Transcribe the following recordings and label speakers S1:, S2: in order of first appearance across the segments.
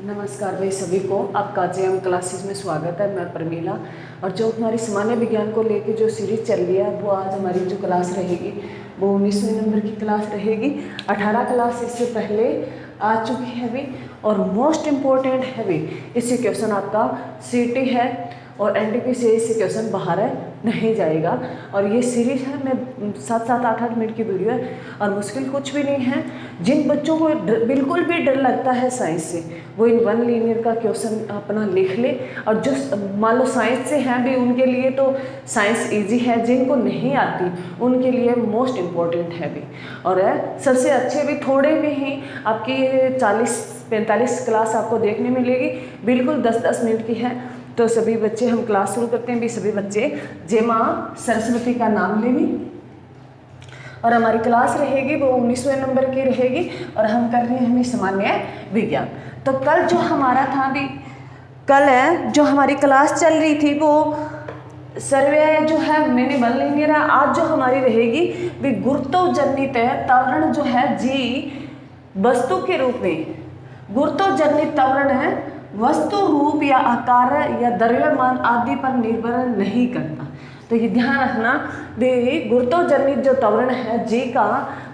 S1: नमस्कार भाई, सभी को आपका जेएम क्लासेस में स्वागत है। मैं प्रमीला। और जो हमारी सामान्य विज्ञान को लेके जो सीरीज चल रही है वो आज हमारी जो क्लास रहेगी वो 19वें नंबर की क्लास रहेगी। 18 क्लास इससे पहले आ चुकी है भी, और मोस्ट इम्पोर्टेंट है भी इससे क्वेश्चन आपका सीटी है और एनटीपी से इससे क्वेश्चन बाहर है नहीं जाएगा। और ये सीरीज है, मैं 7-7, 8-8 मिनट की वीडियो है और मुश्किल कुछ भी नहीं है। जिन बच्चों को बिल्कुल भी डर लगता है साइंस से वो इन 1 लीनियर का क्वेश्चन अपना लिख ले। और जो मान लो साइंस से हैं भी उनके लिए तो साइंस इजी है, जिनको नहीं आती उनके लिए मोस्ट इम्पोर्टेंट है भी। और सबसे अच्छे भी थोड़े में ही आपकी 40-45 क्लास आपको देखने मिलेगी, बिल्कुल 10-10 मिनट की है। तो सभी बच्चे, हम क्लास शुरू करते हैं भी। सभी बच्चे जय माँ सरस्वती का नाम ले भी। और हमारी क्लास रहेगी वो 19वें नंबर की रहेगी और हम कर रहे हैं हमें सामान्य विज्ञान। तो कल जो हमारा था भी, कल जो हमारी क्लास चल रही थी वो सर्वे जो है मैंने बन लेंगे रहा। आज जो हमारी रहेगी भी गुरुत्वजनित त्वरण जो है जी वस्तु के रूप में। गुरुत्वजनित त्वरण है वस्तु रूप या आकार या द्रव्यमान आदि पर निर्भर नहीं करता। तो ये ध्यान रखना भी, गुरुत्वजनित जो त्वरण है जी का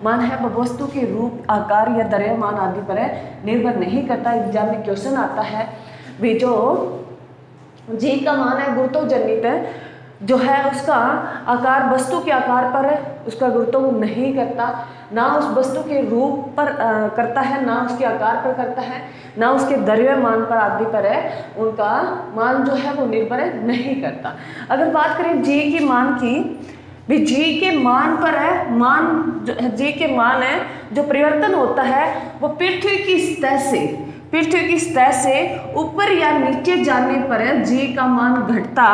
S1: मान है वह वस्तु के रूप, आकार या द्रव्यमान आदि पर निर्भर नहीं करता। एग्जाम में क्वेश्चन आता है भी जो जी का मान है गुरुत्वजनित जो है उसका आकार वस्तु के आकार पर है, उसका गुरुत्व नहीं करता, ना उस वस्तु के रूप पर करता है, ना उसके आकार पर करता है, ना उसके द्रव्यमान पर आदि पर है, उनका मान जो है वो निर्भर नहीं करता। अगर बात करें जी की मान की भी, जी के मान पर है, मान जो जी के मान है जो परिवर्तन होता है वो पृथ्वी की सतह से ऊपर या नीचे जाने पर जी का मान घटता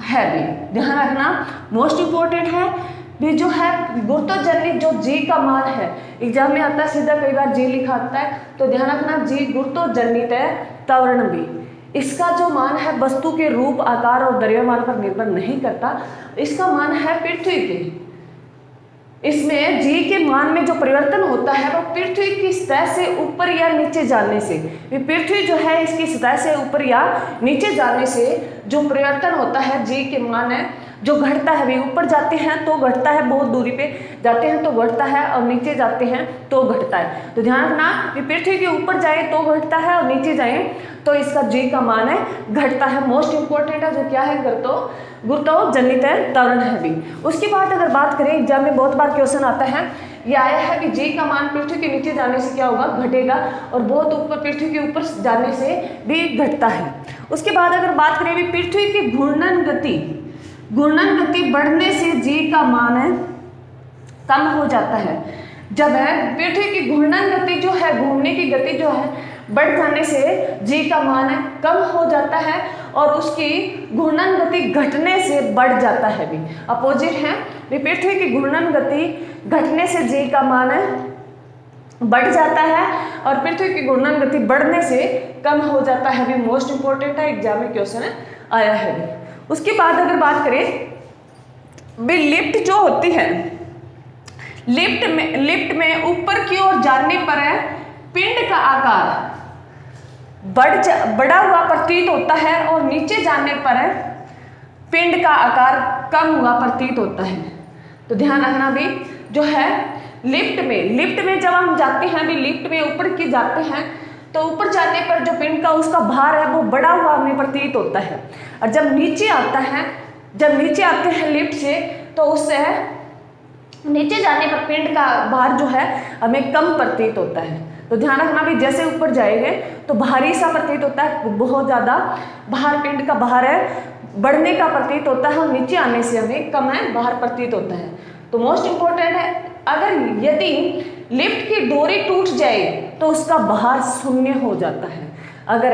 S1: है भी। ध्यान रखना, मोस्ट इम्पोर्टेंट है भी जो है गुरुत्वजनित जो जी का मान है। एग्जाम में आता है सीधा, कई बार जी लिखा आता है, तो ध्यान रखना जी गुरुत्वजनित त्वरण भी, इसका जो मान है वस्तु के रूप, आकार और द्रव्यमान पर निर्भर नहीं करता। इसका मान है पृथ्वी के, इसमें जी के मान में जो परिवर्तन होता है वो पृथ्वी की सतह से ऊपर या नीचे जाने से। पृथ्वी जो है इसकी सतह से ऊपर या नीचे जाने से जो परिवर्तन होता है जी के मान है जो घटता है भी। ऊपर जाते हैं तो घटता है, बहुत दूरी पे जाते हैं तो घटता है, और नीचे जाते हैं तो घटता है। तो ध्यान रखना कि पृथ्वी के ऊपर जाए तो घटता है और नीचे जाए तो इसका जी का मान है घटता है। मोस्ट इंपोर्टेंट है जो क्या है गुरुत्वजनित त्वरण है भी। उसके बाद अगर बात करें, एग्जाम में बहुत बार क्वेश्चन आता है, ये आया है कि जी का मान पृथ्वी के नीचे जाने से क्या होगा, घटेगा, और बहुत ऊपर पृथ्वी के ऊपर जाने से भी घटता है। उसके बाद अगर बात करें भी पृथ्वी की घूर्णन गति बढ़ने से जी का मान है कम हो जाता है। जब है पृथ्वी की घूर्णन गति जो है, घूमने की गति जो है बढ़ जाने से जी का मान है कम हो जाता है, और उसकी घूर्णन गति घटने से बढ़ जाता है भी। अपोजिट है, पृथ्वी की घूर्णन गति घटने से जी का मान है बढ़ जाता है और पृथ्वी की घूर्णन गति बढ़ने से कम हो जाता है भी। मोस्ट इंपोर्टेंट है, एग्जाम में क्वेश्चन आया है भी। उसके बाद अगर बात करें भी लिफ्ट जो होती है, लिफ्ट में ऊपर की ओर जाने पर है पिंड का आकार बड़ा हुआ प्रतीत होता है और नीचे जाने पर है पिंड का आकार कम हुआ प्रतीत होता है। तो ध्यान रखना भी जो है लिफ्ट में जब हम जाते हैं भी, लिफ्ट में ऊपर की जाते हैं तो ऊपर जाने पर जो पिंड का उसका भार है वो बड़ा हुआ हमें प्रतीत होता है, और जब नीचे आते हैं लिफ्ट से तो उससे नीचे जाने पर पिंड का भार जो है हमें कम प्रतीत होता है। तो ध्यान रखना भी जैसे ऊपर जाएंगे तो भारी सा प्रतीत होता है, बहुत ज़्यादा भार, पिंड का भार है बढ़ने का प्रतीत होता है, और नीचे आने से हमें कम है भार प्रतीत होता है। तो मोस्ट इम्पोर्टेंट है, अगर यदि लिफ्ट की डोरी टूट जाए तो उसका भार शून्य हो जाता है। अगर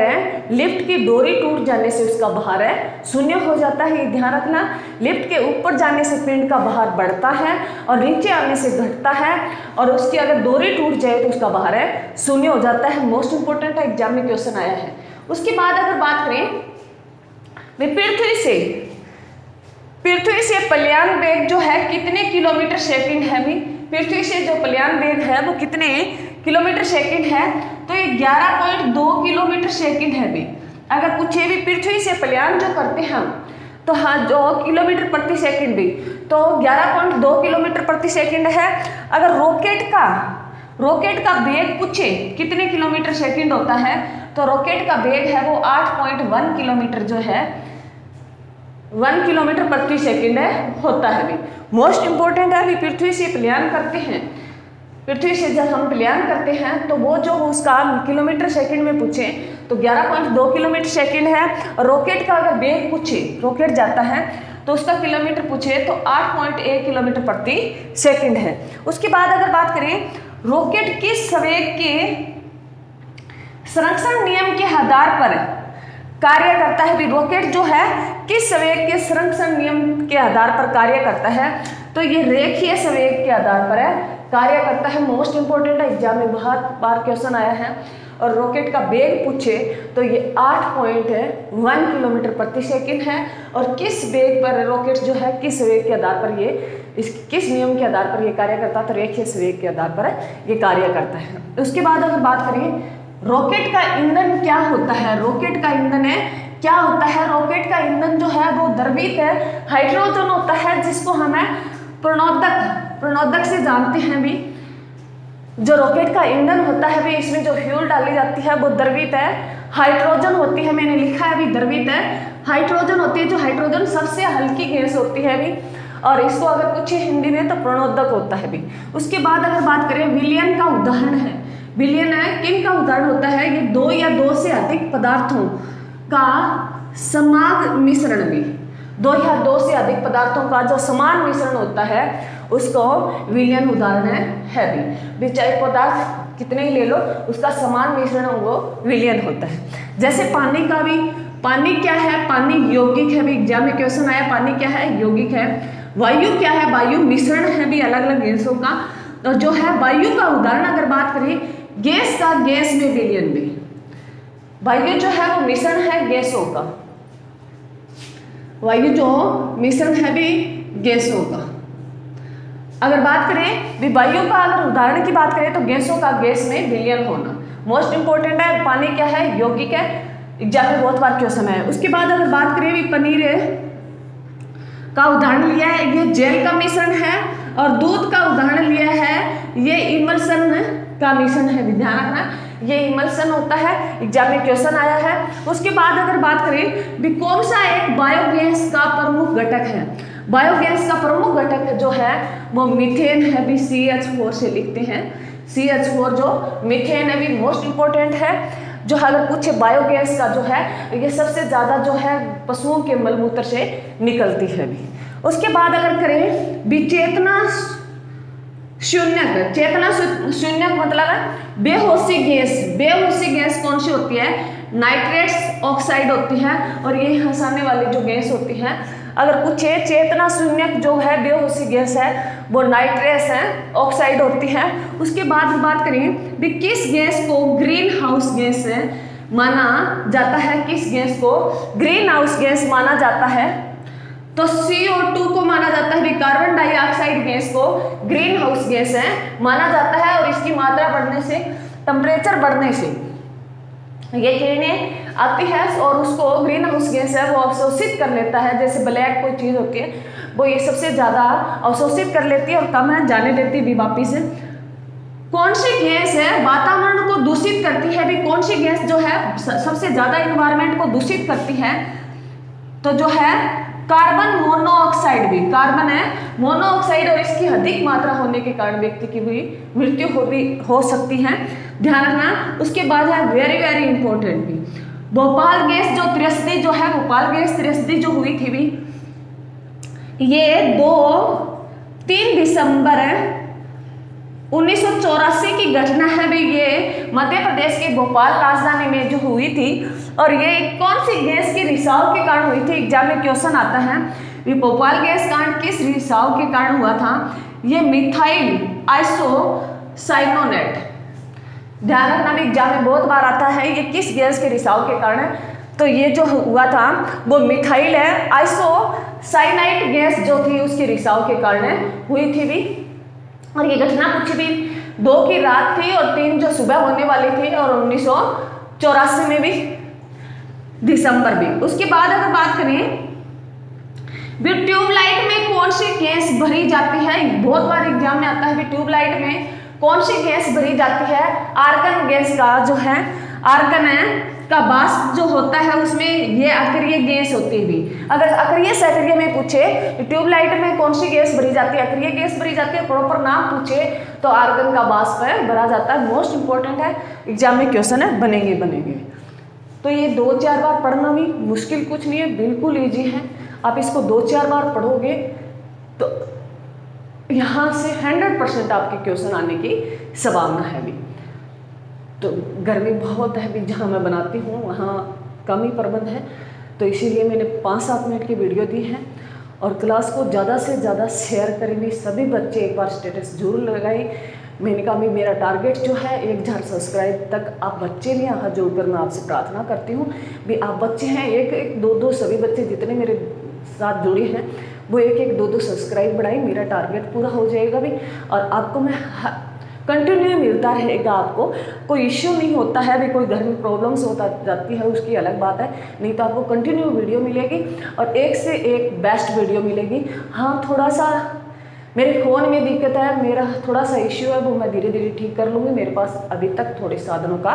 S1: लिफ्ट की डोरी टूट जाने से उसका भार शून्य हो जाता है। ध्यान रखना, लिफ्ट के ऊपर जाने से पिंड का भार बढ़ता है और नीचे आने से घटता है, और उसकी अगर डोरी टूट जाए तो उसका भार शून्य हो जाता है। मोस्ट इंपोर्टेंट है, एग्जाम में क्वेश्चन आया है। उसके बाद अगर बात करें पृथ्वी से पलायन वेग जो है कितने किलोमीटर सेकंड है भी। पृथ्वी से जो पलायन वेग है वो कितने किलोमीटर सेकंड है, तो ये 11.2 किलोमीटर सेकंड है भी। अगर पूछे भी पृथ्वी से प्लयान जो करते हैं हम, तो हाँ जो किलोमीटर प्रति सेकंड भी, तो 11.2 किलोमीटर प्रति सेकंड है। अगर रॉकेट का वेग पूछे कितने किलोमीटर सेकंड होता है, तो रॉकेट का वेग है वो 8.1 किलोमीटर जो है 1 किलोमीटर प्रति सेकंड है होता है भी। मोस्ट इंपॉर्टेंट है अभी पृथ्वी से प्लयान करते हैं, पृथ्वी से जब हम प्लयान करते हैं तो वो जो उसका किलोमीटर सेकंड में पूछे तो 11.2 किलोमीटर सेकंड है। रॉकेट का अगर वेग पूछे, रॉकेट जाता है तो उसका किलोमीटर पूछे तो 8.1 किलोमीटर प्रति सेकंड है। उसके बाद अगर बात करें रॉकेट किस संवेग के संरक्षण नियम के आधार पर कार्य करता है भी, रॉकेट जो है किस संवेग के संरक्षण नियम के आधार पर कार्य करता है, तो ये रेखीय संवेग के आधार पर है कार्य करता है। मोस्ट इंपोर्टेंट है, एग्जाम में बहुत बार क्वेश्चन आया है। और रॉकेट का वेग पूछे तो ये 8.1 किलोमीटर प्रति सेकंड है। और किस वेग पर रॉकेट जो है किस वेग के आधार पर ये किस नियम के आधार पर ये कार्य करता है, तो रेखीय संवेग के आधार पर ये कार्य करता है। उसके बाद अगर बात करें रॉकेट का ईंधन क्या होता है, रॉकेट का ईंधन है क्या होता है, रॉकेट का ईंधन जो है वो द्रवित है हाइड्रोजन होता है, जिसको हमें प्रणोदक से जानते हैं भी। जो रॉकेट का ईंधन होता है भी, इसमें जो फ्यूल डाली जाती है वो द्रवित है हाइड्रोजन होती है। मैंने लिखा है भी द्रवित है हाइड्रोजन होती है, जो हाइड्रोजन सबसे हल्की गैस होती है भी। और इसको अगर पूछे हिंदी में तो प्रणोदक होता है भी। उसके बाद अगर बात करें विलयन का उदाहरण है, विलयन है किन का उदाहरण होता है, ये 2 या 2 से अधिक पदार्थों का समान मिश्रण भी, 2 या 2 से अधिक पदार्थों का जो समान मिश्रण होता है उसको विलयन उदाहरण है भी। चाहे पदार्थ कितने ही ले लो उसका समान मिश्रण वो विलयन होता है। जैसे पानी का भी, पानी क्या है, पानी यौगिक है भी, एग्जाम में क्वेश्चन आया पानी क्या है, यौगिक है। वायु क्या है, वायु मिश्रण है भी अलग अलग गैसों का। और जो है वायु का उदाहरण अगर बात करें गैस का, गैस में विलयन भी, वायु जो है वो मिश्रण है गैसों का, वायु जो मिश्रण है भी गैसों का। अगर बात करें भी वायु का अगर उदाहरण की बात करें तो गैसों का गैस में विलयन होना मोस्ट इंपोर्टेंट है। पानी क्या है, यौगिक है, एग्जाम में बहुत बार क्वेश्चन है। उसके बाद अगर बात करें भी पनीर का उदाहरण लिया है, ये जेल का मिश्रण है। और दूध का उदाहरण लिया है, ये इमल्सन का मिश्रण है, ध्यान रखना ये इमल्सन होता है, एग्जाम में क्वेश्चन आया है। उसके बाद अगर बात करें भी कौन सा एक बायोगैस का प्रमुख घटक है, बायोगैस का प्रमुख घटक जो है वो मीथेन है भी, CH4 से लिखते हैं, CH4 जो मीथेन है भी मोस्ट इंपोर्टेंट है। जो अगर पूछे बायोगैस का जो है ये सबसे ज़्यादा जो है पशुओं के मलमूत्र से निकलती है भी। उसके बाद अगर करें भी चेतना शून्यक, चेतना शून्यक मतलब है बेहोशी गैस, बेहोशी गैस कौन सी होती है, नाइट्रेट्स ऑक्साइड होती है। और ये हंसाने वाली जो गैस होती है, अगर पूछे चेतना शून्यक जो है बेहोशी गैस है वो नाइट्रेट्स है ऑक्साइड होती है। उसके बाद बात करें भी किस गैस को ग्रीन हाउस गैस माना जाता है, किस गैस को ग्रीन हाउस गैस माना जाता है, तो CO2 को माना जाता है भी, कार्बन डाइऑक्साइड गैस को ग्रीन हाउस गैस है माना जाता है। और इसकी मात्रा बढ़ने से, टेम्परेचर बढ़ने से ये किरणें आती है और उसको ग्रीन हाउस गैस है वो अवशोषित कर लेता है। जैसे ब्लैक कोई चीज़ होती है वो ये सबसे ज़्यादा अवशोषित कर लेती है और कम है जाने देती है वापिस से। कौन सी गैस है वातावरण को दूषित करती है भी, कौन सी गैस जो है सबसे ज़्यादा इन्वायरमेंट को दूषित करती है, तो जो है कार्बन मोनोऑक्साइड भी, कार्बन है मोनोऑक्साइड। और इसकी अधिक मात्रा होने के कारण व्यक्ति की भी मृत्यु हो सकती है, ध्यान रखना। उसके बाद है वेरी वेरी इंपॉर्टेंट भी भोपाल गैस जो त्रस्ती जो है, भोपाल गैस त्रस्ती जो हुई थी भी, ये 3 दिसंबर 1984 की घटना है भी। ये मध्य प्रदेश के भोपाल राजधानी में जो हुई थी। और ये कौन सी गैस के रिसाव के कारण हुई थी, एग्जाम में क्वेश्चन आता है ये भोपाल गैस कांड किस रिसाव के कारण हुआ था, ये मिथाइल आइसोसाइनोनेट, ध्यान रखना भी एग्जाम में बहुत बार आता है ये किस गैस के रिसाव के कारण है, तो ये जो हुआ था वो मिथाइल है आइसोसाइनाइट गैस जो थी उसके रिसाव के कारण हुई थी भी। और ये घटना पूछी भी 2 की रात थी और 3 जो सुबह होने वाली थी, और 1984 में भी दिसंबर भी। उसके बाद अगर बात करें भी ट्यूबलाइट में कौन सी गैस भरी जाती है, बहुत बार एग्जाम में आता है भी ट्यूबलाइट में कौन सी गैस भरी जाती है। आर्गन गैस का जो है, आर्गन है का वाष्प जो होता है उसमें ये अक्रिय गैस होती है भी। अगर अक्रिय सक्रिय में पूछे ट्यूबलाइट में कौन सी गैस भरी जाती है, अक्रिय गैस भरी जाती है, प्रॉपर नाम पूछे तो आर्गन का वाष्प है भरा जाता है। मोस्ट इंपॉर्टेंट है, एग्जाम में क्वेश्चन है, बनेंगे। तो ये 2-4 बार पढ़ना भी मुश्किल कुछ नहीं है, बिल्कुल ईजी है। आप इसको 2-4 बार पढ़ोगे तो यहाँ से 100% आपके क्वेश्चन आने की संभावना है भी। तो गर्मी बहुत है भी, जहाँ मैं बनाती हूँ वहाँ कम ही प्रबंध है, तो इसीलिए मैंने 5-7 मिनट की वीडियो दी है। और क्लास को ज़्यादा से ज़्यादा शेयर करेंगे, सभी बच्चे एक बार स्टेटस जरूर लगाएं। मैंने कहा भी मेरा टारगेट जो है 1000 सब्सक्राइब तक आप बच्चे भी यहाँ जोड़कर मैं आपसे प्रार्थना करती हूँ भी आप बच्चे हैं 1-1, 2-2 सभी बच्चे जितने मेरे साथ जुड़े हैं वो 1-1, 2-2 सब्सक्राइब बढ़ाएं, मेरा टारगेट पूरा हो जाएगा भी। और आपको मैं कंटिन्यू मिलता रहेगा, आपको कोई इश्यू नहीं होता है भी, कोई घर में प्रॉब्लम्स होता जाती है उसकी अलग बात है, नहीं तो आपको कंटिन्यू वीडियो मिलेगी और एक से एक बेस्ट वीडियो मिलेगी। हाँ, थोड़ा सा मेरे फ़ोन में दिक्कत है, मेरा थोड़ा सा इश्यू है, वो मैं धीरे धीरे ठीक कर लूँगी। मेरे पास अभी तक थोड़े साधनों का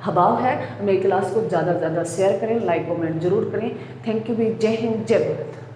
S1: अभाव है। मेरी क्लास को ज़्यादा से ज़्यादा शेयर करें, लाइक कमेंट जरूर करें। थैंक यू भी। जय हिंद, जय भारत।